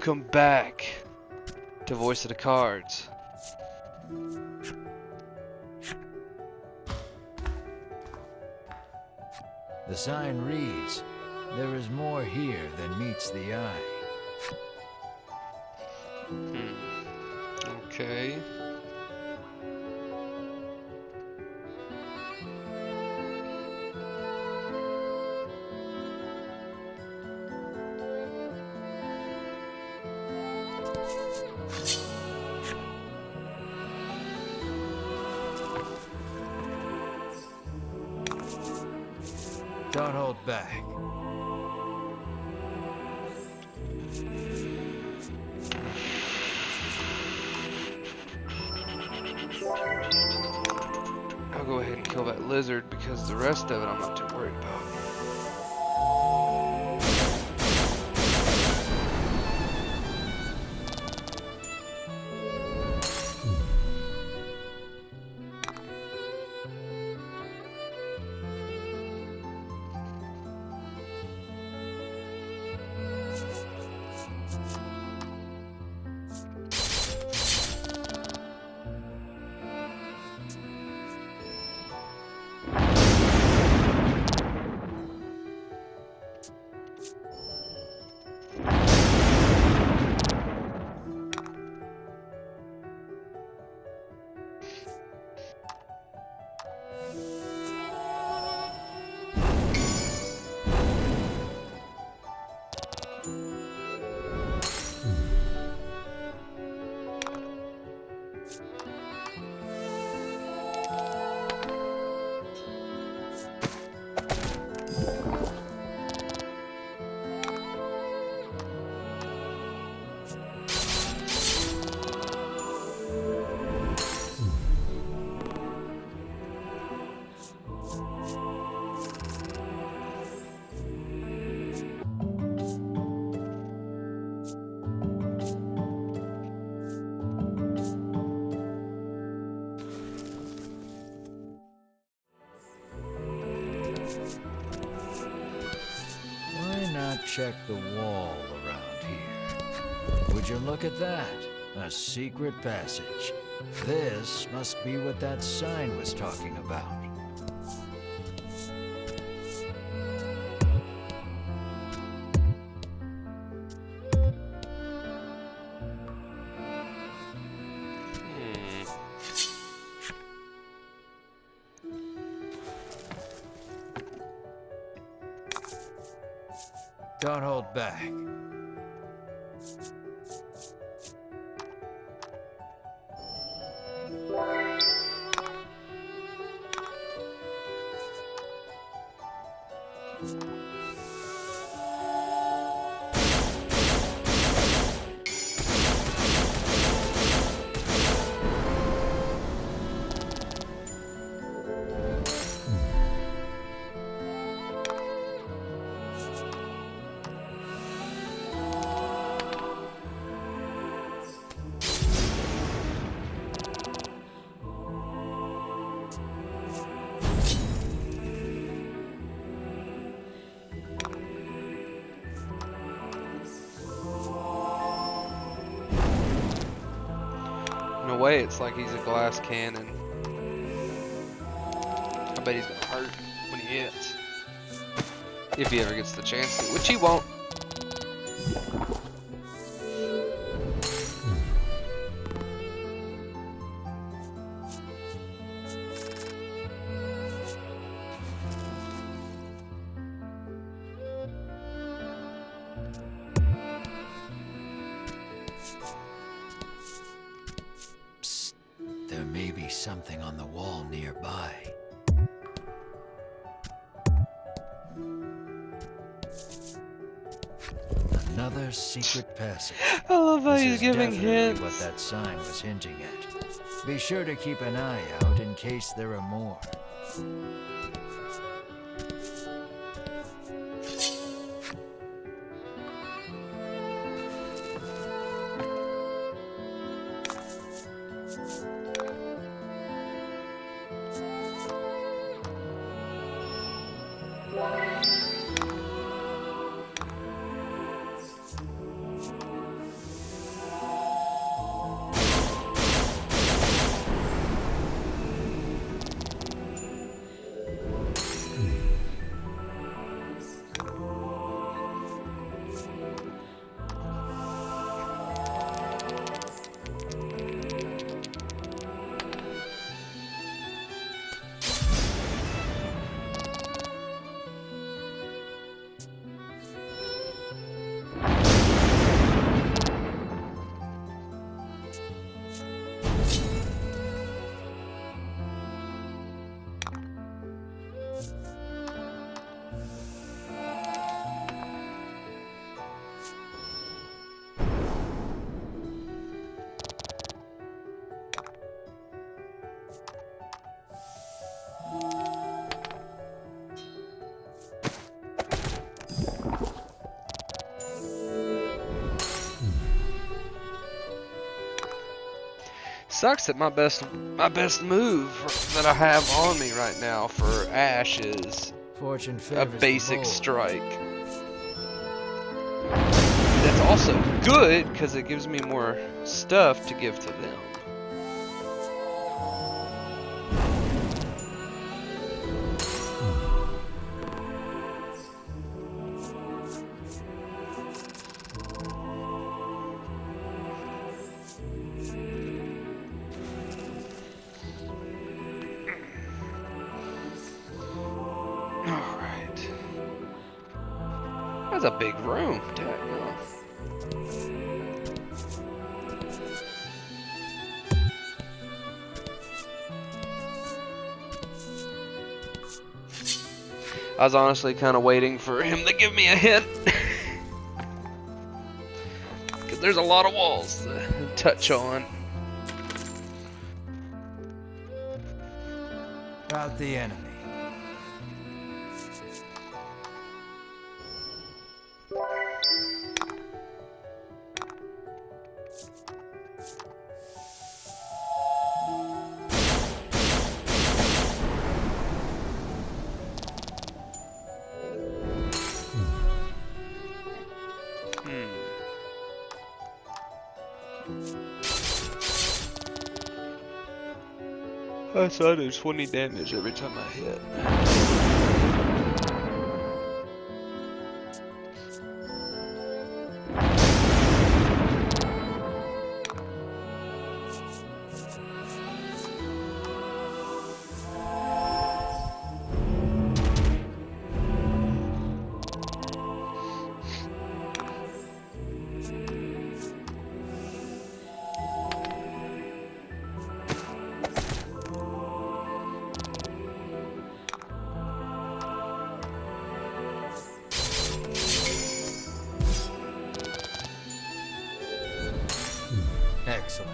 Come back to Voice of the Cards. The sign reads, "There is more here than meets the eye." Okay. Don't hold back. I'll go ahead and kill that lizard because the rest of it I'm not too worried about. Why not check the wall around here? Would you look at that? A secret passage. This must be what that sign was talking about. Don't hold back. In a way, it's like he's a glass cannon. I bet he's gonna hurt when he hits. If he ever gets the chance to, which he won't. Psst. There may be something on the wall nearby. Another secret passage. I love how This he's is giving definitely hints. what that sign was hinting at. Be sure to keep an eye out in case there are more. sucks that my best move that I have on me right now for Ash is Fortune a favors the basic bold. strike. That's also good because it gives me more stuff to give to them. Alright. That's a big room. Daggone. I was honestly kind of waiting for him to give me a hint. Because there's a lot of walls to touch on. About the enemy. I saw do 20 damage every time I hit. Excellent.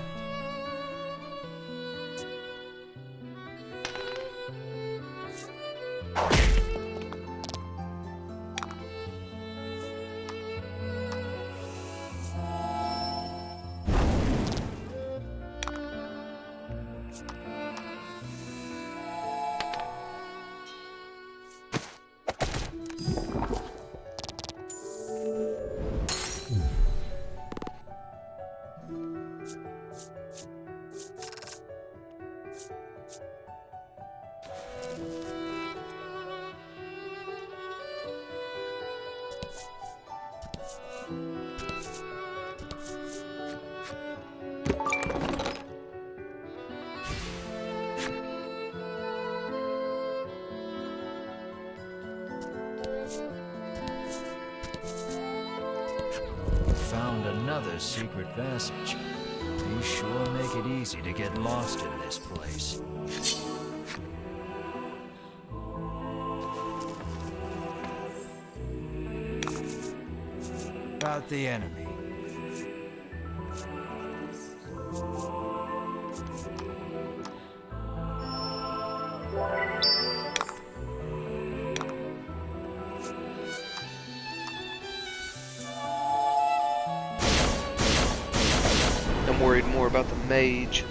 Found another secret passage. You sure make it easy to get lost in this place. About the enemy. I'm worried more about the mage.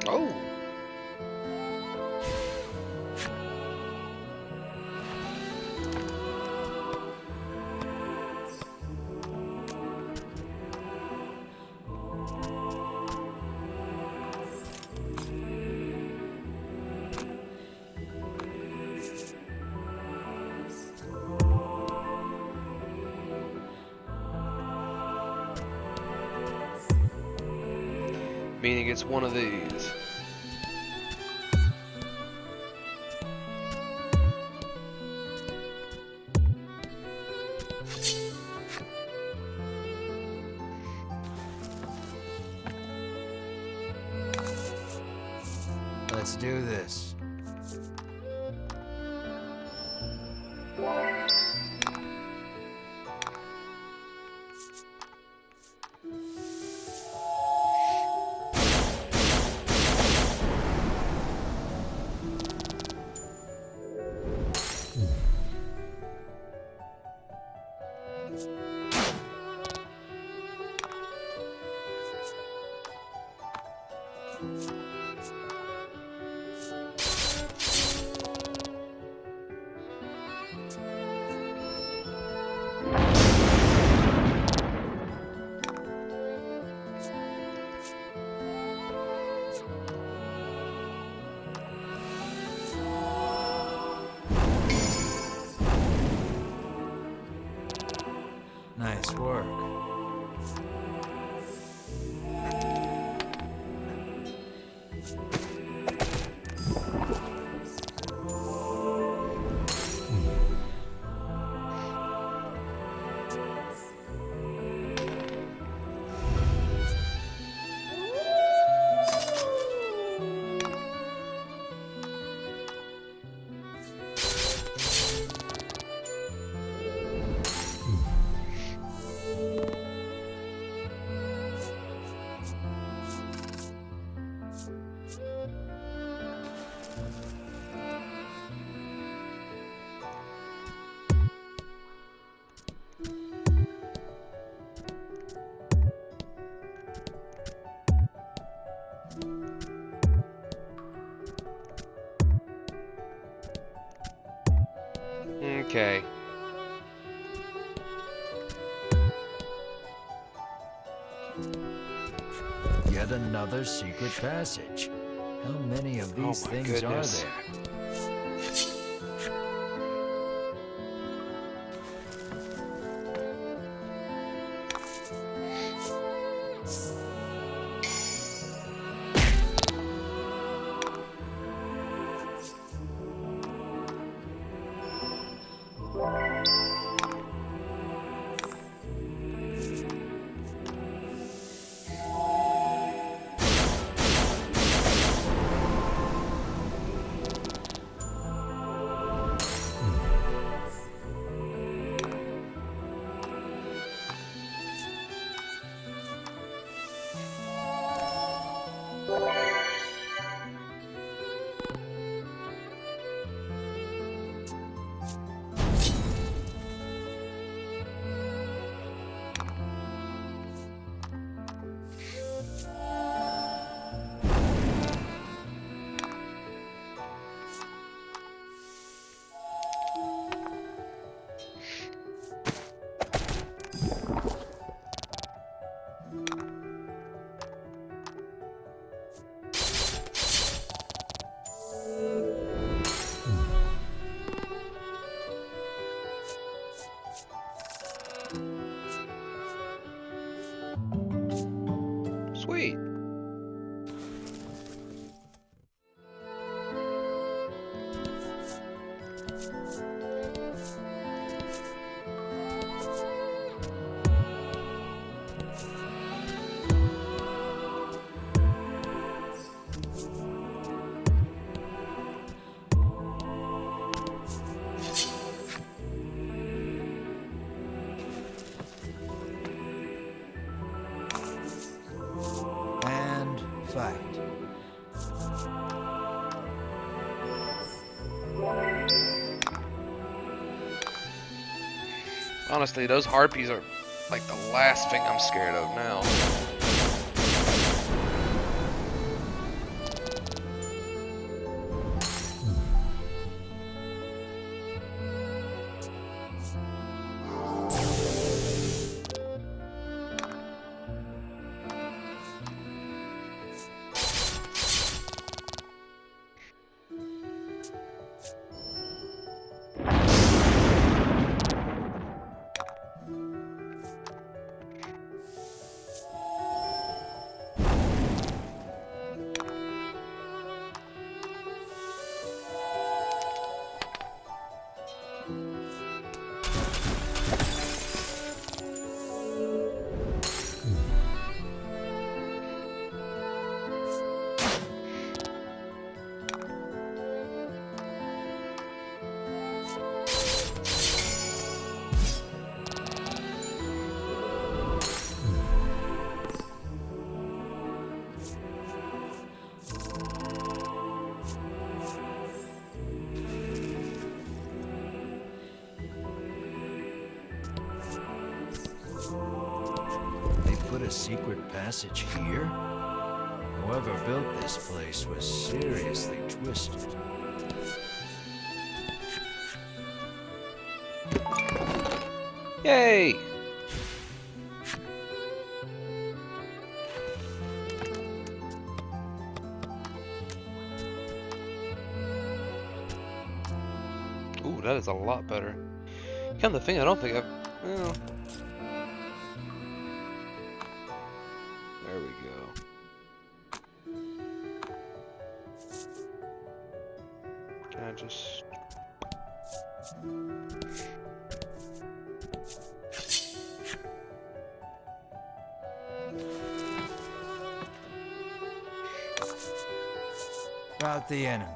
Oh. Meaning it's one of these. Let's do this. Nice work. Okay. Yet another secret passage. How many of these my things goodness. are there? Sweet. And fight. Honestly, those harpies are like the last thing I'm scared of now. put a secret passage here? Whoever built this place was seriously twisted. Yay! Ooh, that is a lot better. Come to think, I don't think I've... Well... There we go. Can I just... About the enemy.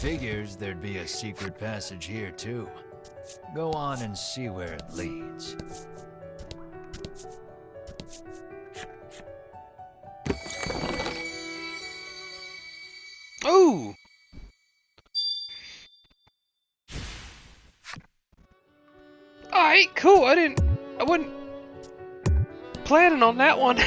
Figures there'd be a secret passage here, too. Go on and see where it leads. Ooh! Alright, cool. I wasn't planning on that one.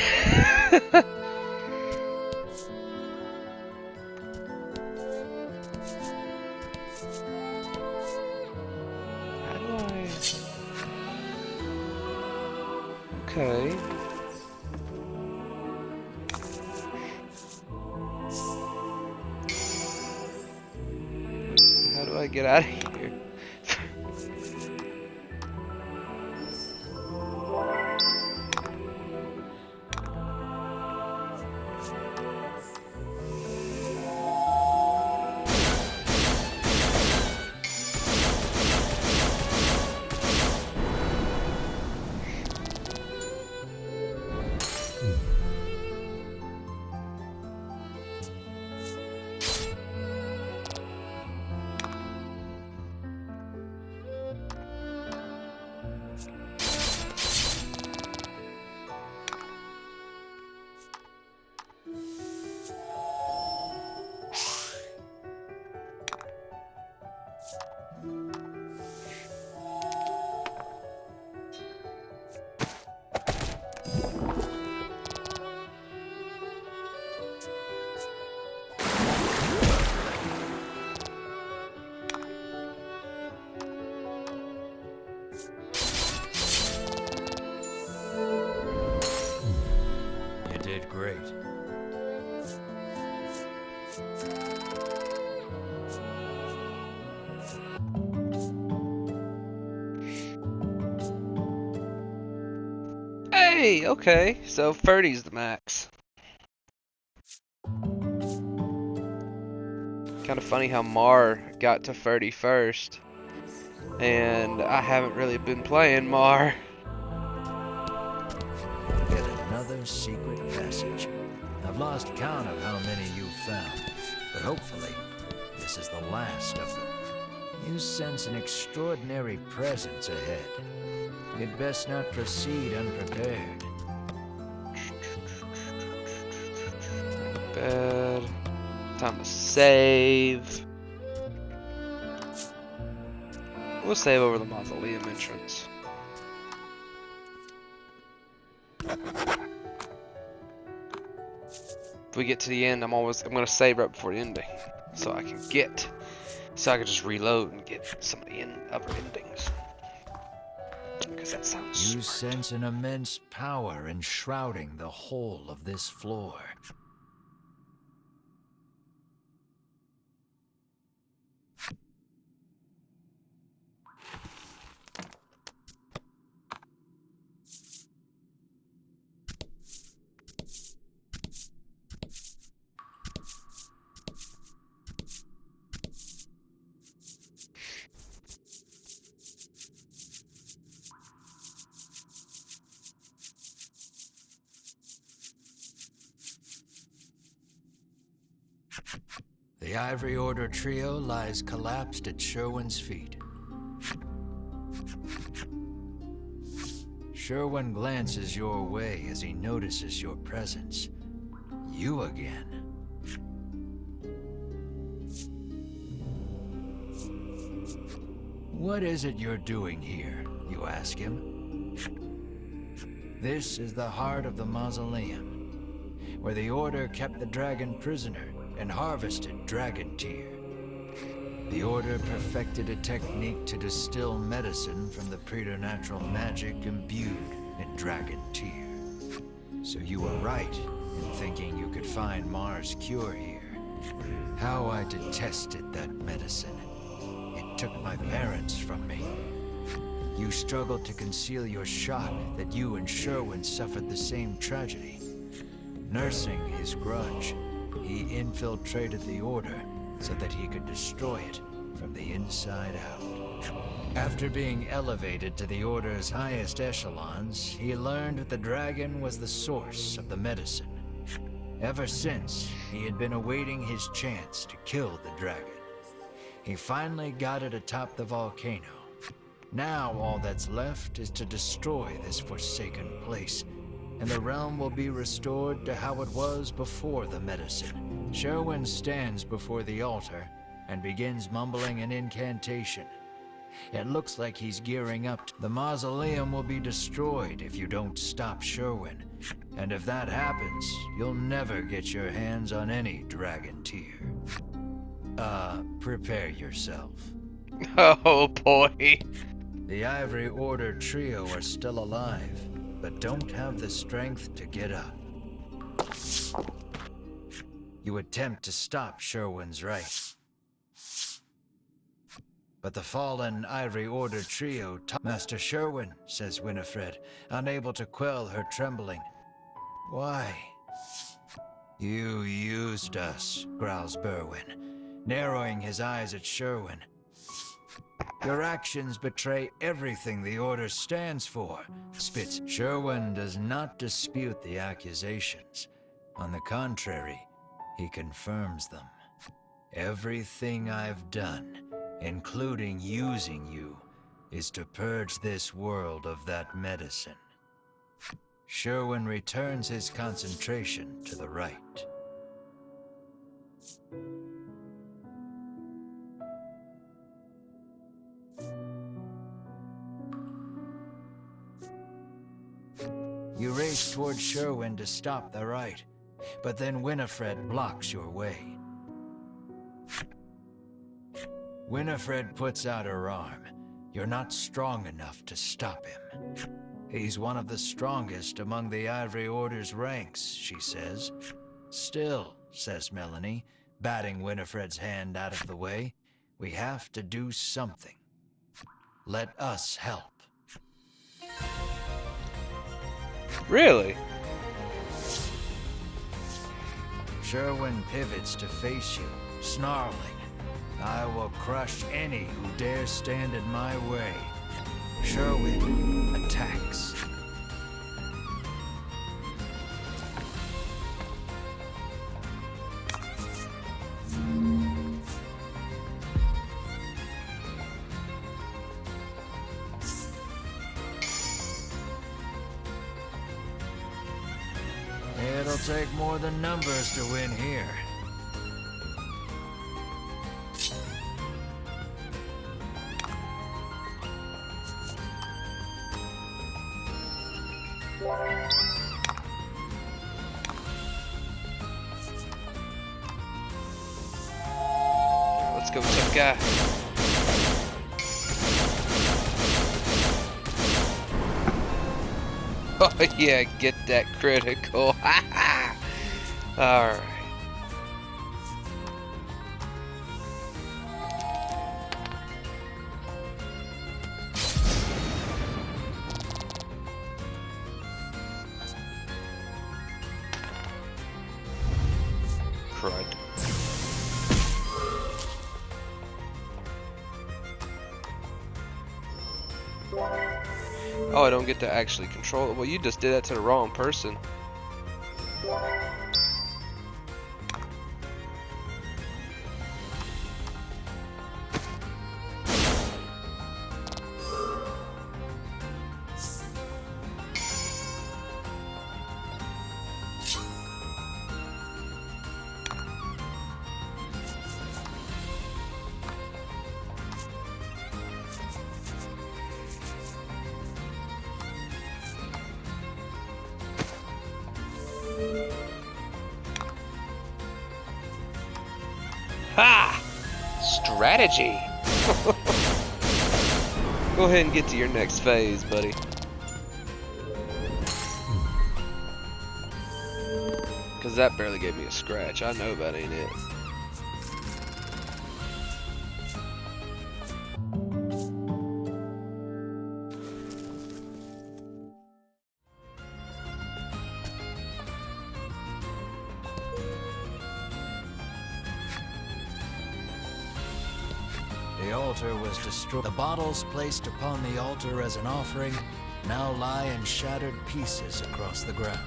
Okay. How do I get out of here? You did great. Hey, okay. So Ferdy's the max. Kind of funny how Mar got to Ferdy first. And I haven't really been playing Mar. Yet another secret passage. I've lost count of how many you've found, but hopefully, this is the last of them. You sense an extraordinary presence ahead. You'd best not proceed unprepared. Bad. Time to save. We'll save over the mausoleum entrance. if we get to the end, I'm gonna save right before the ending, so I can just reload and get some of the other endings. Because that sounds You smart. sense an immense power enshrouding the whole of this floor. The Ivory Order trio lies collapsed at Sherwin's feet. Sherwin glances your way as he notices your presence. You again. What is it you're doing here? You ask him. This is the heart of the mausoleum, where the Order kept the dragon prisoner and harvested dragon tear. The Order perfected a technique to distill medicine from the preternatural magic imbued in dragon tear. So you were right in thinking you could find Mar's cure here. How I detested that medicine. It took my parents from me. You struggled to conceal your shock that you and Sherwin suffered the same tragedy. Nursing his grudge, he infiltrated the Order so that he could destroy it from the inside out. After being elevated to the Order's highest echelons, he learned that the dragon was the source of the medicine. Ever since, he had been awaiting his chance to kill the dragon. He finally got it atop the volcano. Now all that's left is to destroy this forsaken place, and the realm will be restored to how it was before the medicine. Sherwin stands before the altar and begins mumbling an incantation. It looks like he's gearing up. The mausoleum will be destroyed if you don't stop Sherwin. And if that happens, you'll never get your hands on any dragon tear. Prepare yourself. Oh boy. The Ivory Order trio are still alive, but don't have the strength to get up. You attempt to stop Sherwin's right. But the fallen Ivory Order trio... Master Sherwin, says Winifred, unable to quell her trembling. Why? You used us, growls Berwin, narrowing his eyes at Sherwin. Your actions betray everything the Order stands for, spits. Sherwin does not dispute the accusations. On the contrary, he confirms them. Everything I've done, including using you, is to purge this world of that medicine. Sherwin returns his concentration to the right. You race toward Sherwin to stop the right, but then Winifred blocks your way. Winifred puts out her arm. You're not strong enough to stop him. He's one of the strongest among the Ivory Order's ranks, she says. Still, says Melanie, batting Winifred's hand out of the way, we have to do something. Let us help. Really? Sherwin pivots to face you, snarling. I will crush any who dare stand in my way. Sherwin attacks. It'll take more than numbers to win here. go, tough guy. Oh yeah, get that critical. Alright. Crud. Oh, I don't get to actually control it. Well, you just did that to the wrong person. Ha! Strategy! Go ahead and get to your next phase, buddy. Cause that barely gave me a scratch. I know that ain't it. The altar was destroyed. The bottles placed upon the altar as an offering now lie in shattered pieces across the ground.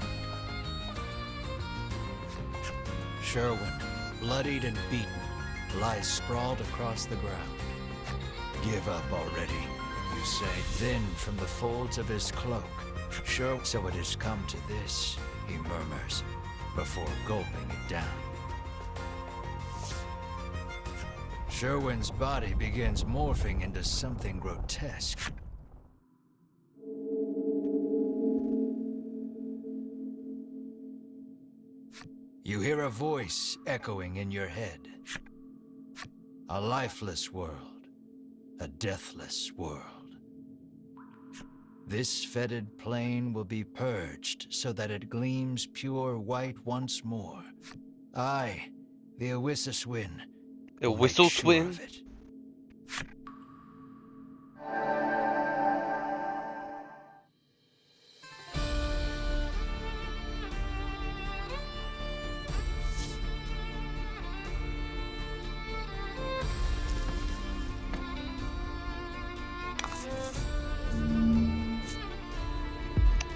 Sherwin, bloodied and beaten, lies sprawled across the ground. Give up already, you say. Then from the folds of his cloak, Sherwin, so it has come to this, he murmurs, before gulping it down. Sherwin's body begins morphing into something grotesque. You hear a voice echoing in your head. A lifeless world, a deathless world. This fetid plane will be purged so that it gleams pure white once more. I, the Wissuswin, The will make whistle sure twin? of it.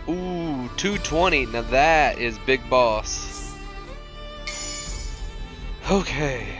Ooh, 220. Now that is big boss. Okay.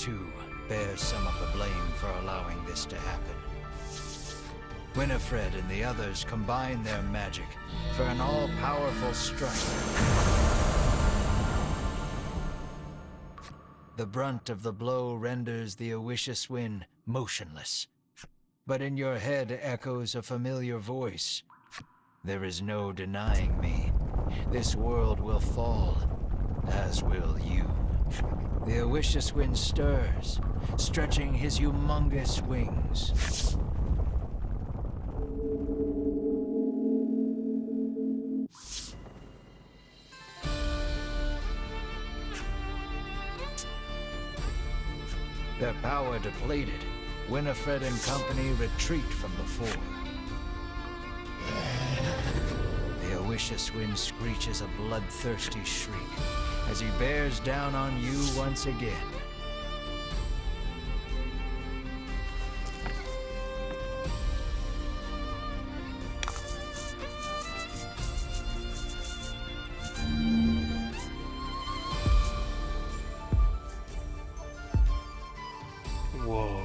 too, bears some of the blame for allowing this to happen. Winifred and the others combine their magic for an all-powerful strike. The brunt of the blow renders the Oishaswin motionless. But in your head echoes a familiar voice. There is no denying me. This world will fall, as will you. The Oishaswin stirs, stretching his humongous wings. Their power depleted, Winifred and company retreat from the fort. The Oishaswin screeches a bloodthirsty shriek as he bears down on you once again. Whoa.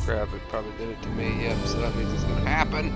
Crap, it probably did it to me, yep, so that means it's gonna happen.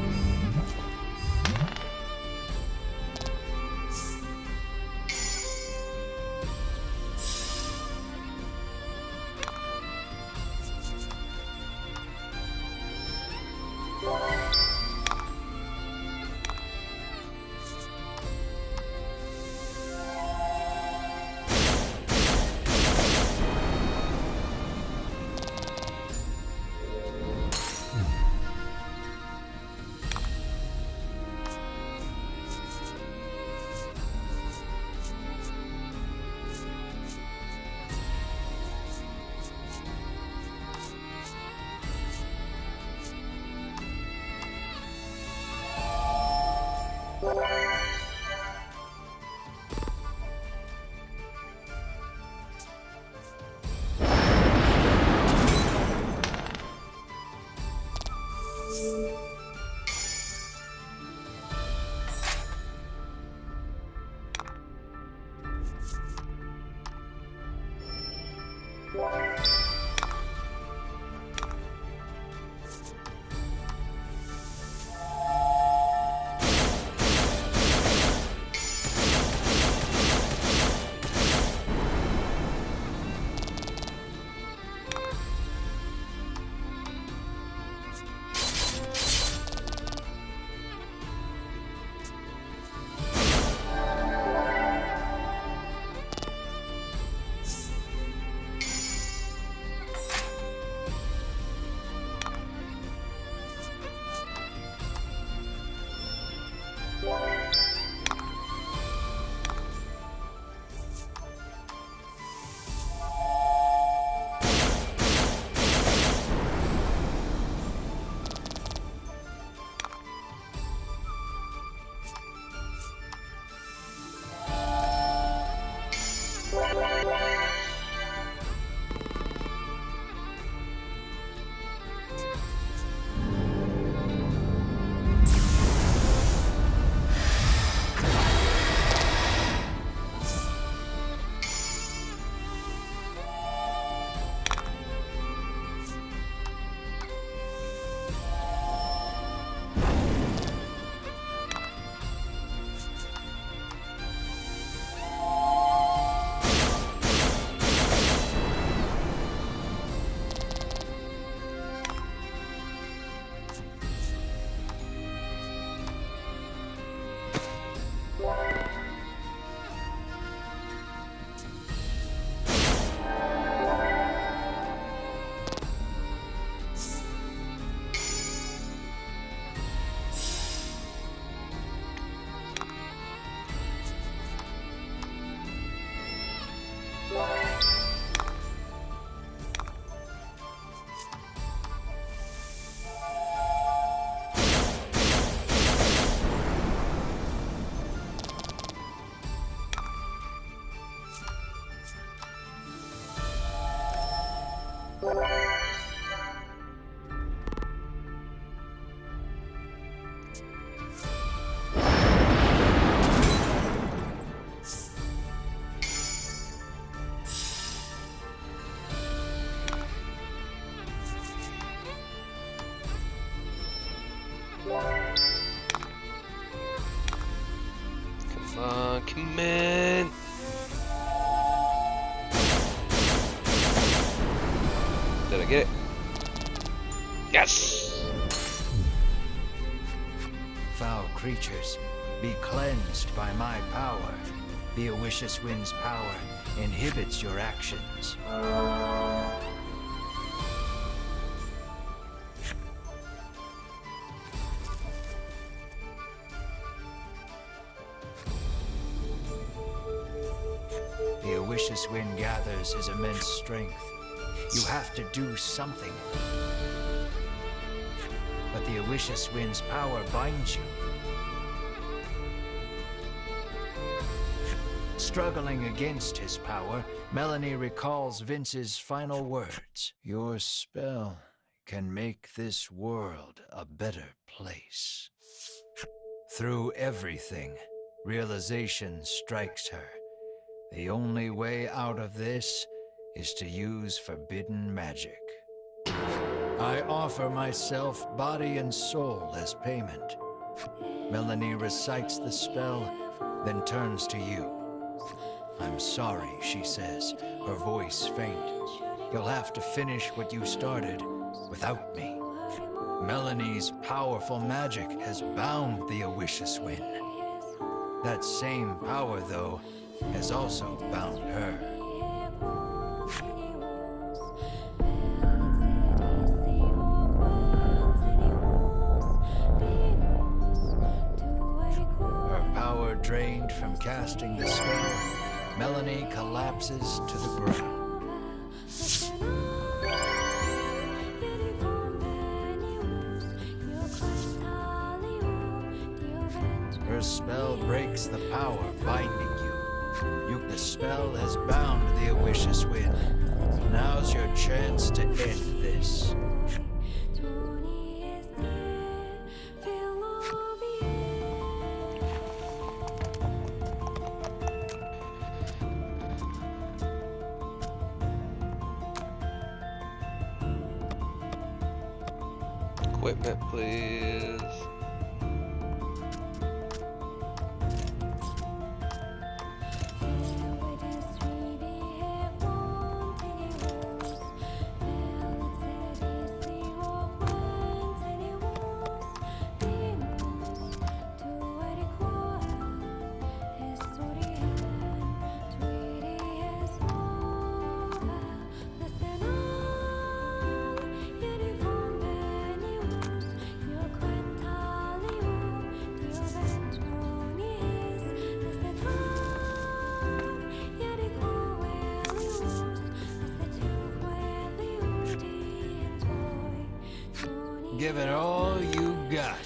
get it? Yes! Foul creatures, be cleansed by my power. The Owicious Wind's power inhibits your actions. The Owicious Wind gathers his immense strength. You have to do something. But the Owicious Wind's power binds you. Struggling against his power, Melanie recalls Vince's final words. Your spell can make this world a better place. Through everything, realization strikes her. The only way out of this is to use forbidden magic. I offer myself, body and soul, as payment. Melanie recites the spell, then turns to you. I'm sorry, she says, her voice faint. You'll have to finish what you started without me. Melanie's powerful magic has bound the Owicious Wind. That same power, though, has also bound her. Her power drained from casting the spell, Melanie collapses to the ground. Her spell breaks the power binding you. The spell has bound the Owicious Wind. Now's your chance to end this. Equipment, please. Give it all you got.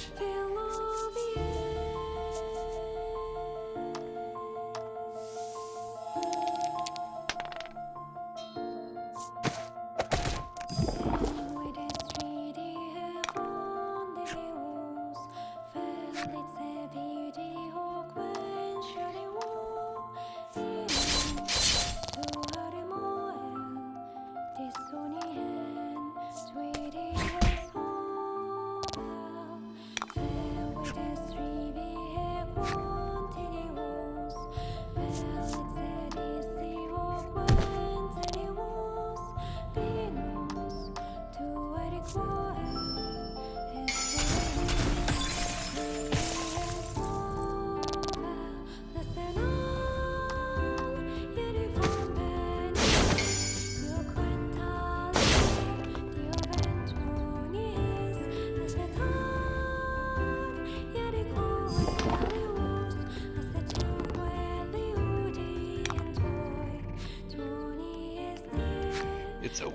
It's over.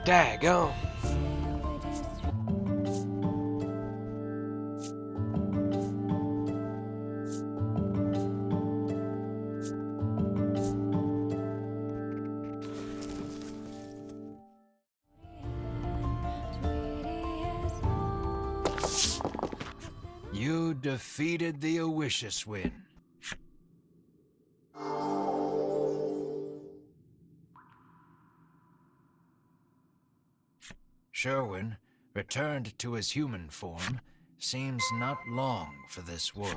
Daggone. You defeated the Owicious Wind. Sherwin, returned to his human form, seems not long for this world.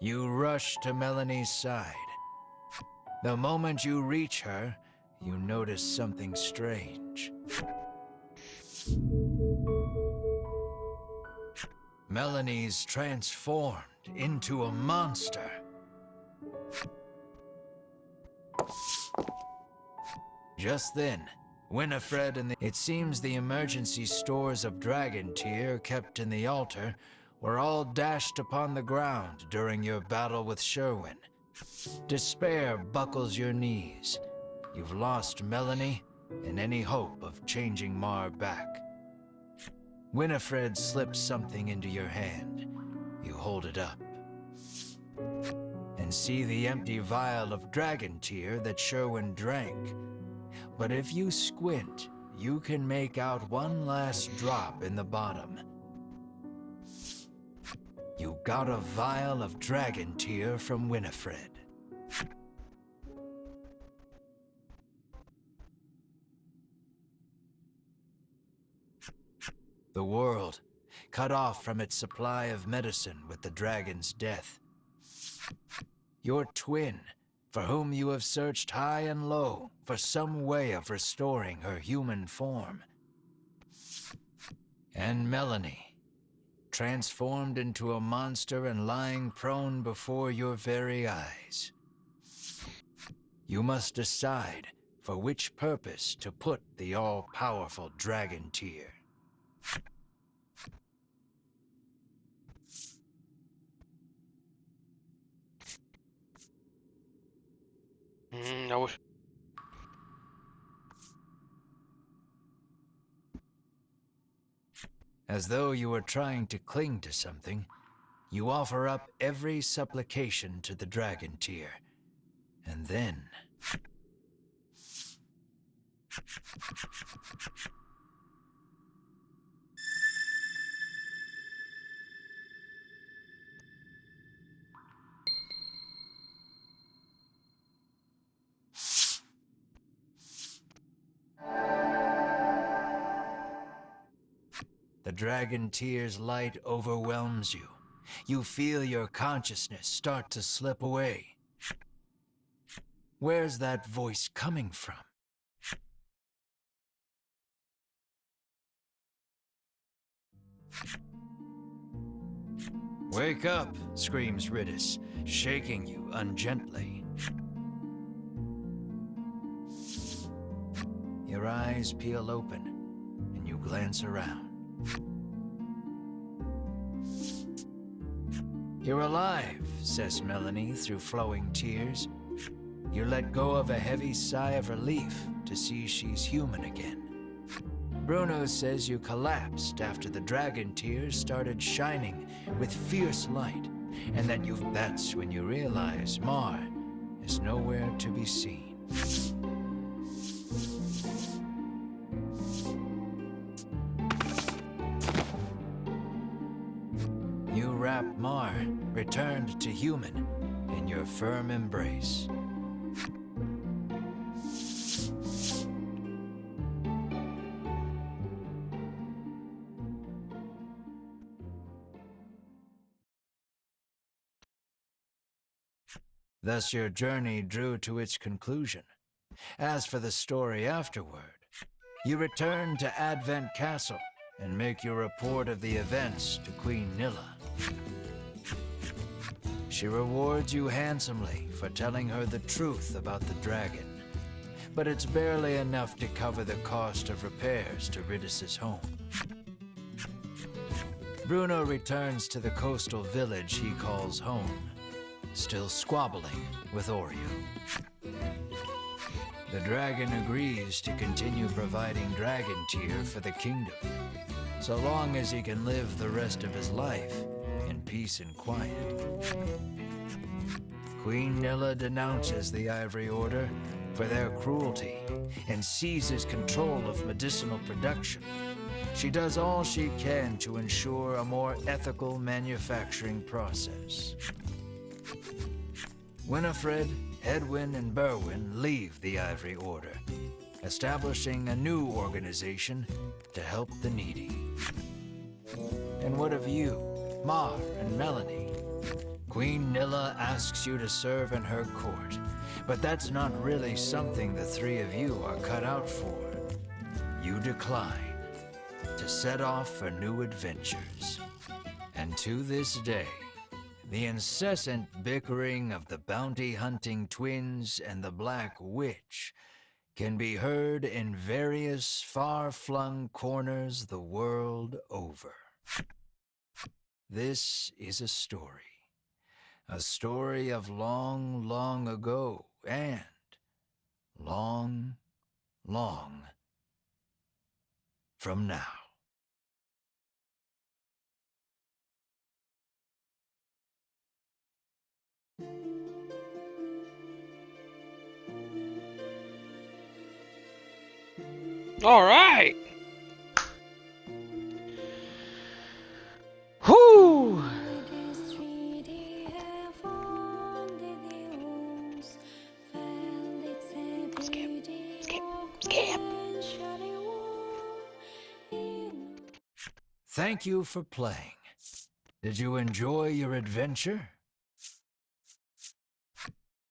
You rush to Melanie's side. The moment you reach her, you notice something strange. Melanie's transformed into a monster. Just then, Winifred and it seems the emergency stores of dragon tear kept in the altar were all dashed upon the ground during your battle with Sherwin. Despair buckles your knees. You've lost Melanie and any hope of changing Mar back. Winifred slips something into your hand. You hold it up and see the empty vial of dragon tear that Sherwin drank. But if you squint, you can make out one last drop in the bottom. You got a vial of dragon tear from Winifred. The world, cut off from its supply of medicine with the dragon's death. Your twin, for whom you have searched high and low for some way of restoring her human form. And Melanie, transformed into a monster and lying prone before your very eyes. You must decide for which purpose to put the all-powerful dragon tear. I wish. As though you were trying to cling to something, you offer up every supplication to the dragon tear. And then... the dragon tear's light overwhelms you. You feel your consciousness start to slip away. Where's that voice coming from? Wake up, screams Ridis, shaking you ungently. Your eyes peel open, and you glance around. You're alive, says Melanie through flowing tears. You let go of a heavy sigh of relief to see she's human again. Bruno says you collapsed after the dragon tears started shining with fierce light, and that that's when you realize Mar is nowhere to be seen. You wrap Mar, returned to human, in your firm embrace. Thus your journey drew to its conclusion. As for the story afterward, you return to Advent Castle and make your report of the events to Queen Nilla. She rewards you handsomely for telling her the truth about the dragon, but it's barely enough to cover the cost of repairs to Ridis' home. Bruno returns to the coastal village he calls home, still squabbling with Oreo. The dragon agrees to continue providing dragon tear for the kingdom, so long as he can live the rest of his life in peace and quiet. Queen Nilla denounces the Ivory Order for their cruelty and seizes control of medicinal production. She does all she can to ensure a more ethical manufacturing process. Winifred Edwin and Berwin leave the Ivory Order, establishing a new organization to help the needy. And what of you, Mar and Melanie? Queen Nilla asks you to serve in her court, but that's not really something the three of you are cut out for. You decline to set off for new adventures. And to this day, the incessant bickering of the bounty-hunting twins and the Black Witch can be heard in various far-flung corners the world over. This is a story of long, long ago, and long, long from now. All right. Whoo. Skip. Thank you for playing. Did you enjoy your adventure?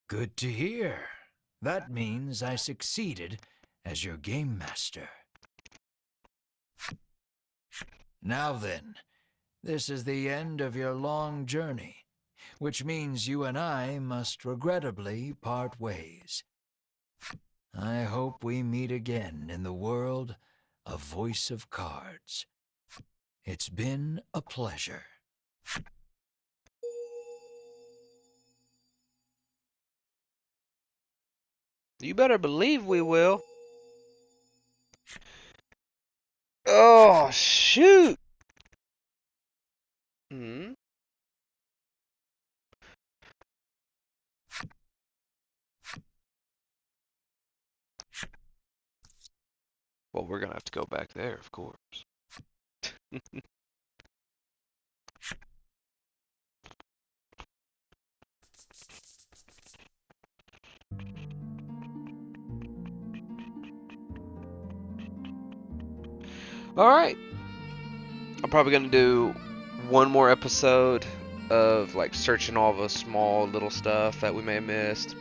Good to hear. That means I succeeded as your game master. Now then, this is the end of your long journey, which means you and I must regrettably part ways. I hope we meet again in the world of Voice of Cards. It's been a pleasure. You better believe we will. Oh, shoot. Well, we're gonna have to go back there, of course. Alright. I'm probably gonna do one more episode of like searching all the small little stuff that we may have missed.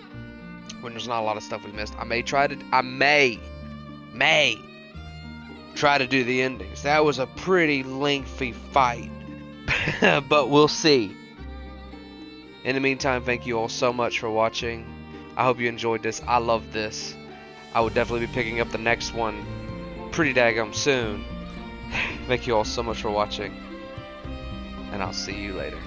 When there's not a lot of stuff we missed. I may try to do the endings. That was a pretty lengthy fight. But we'll see. In the meantime, thank you all so much for watching. I hope you enjoyed this. I love this. I will definitely be picking up the next one pretty daggum soon. Thank you all so much for watching. And I'll see you later.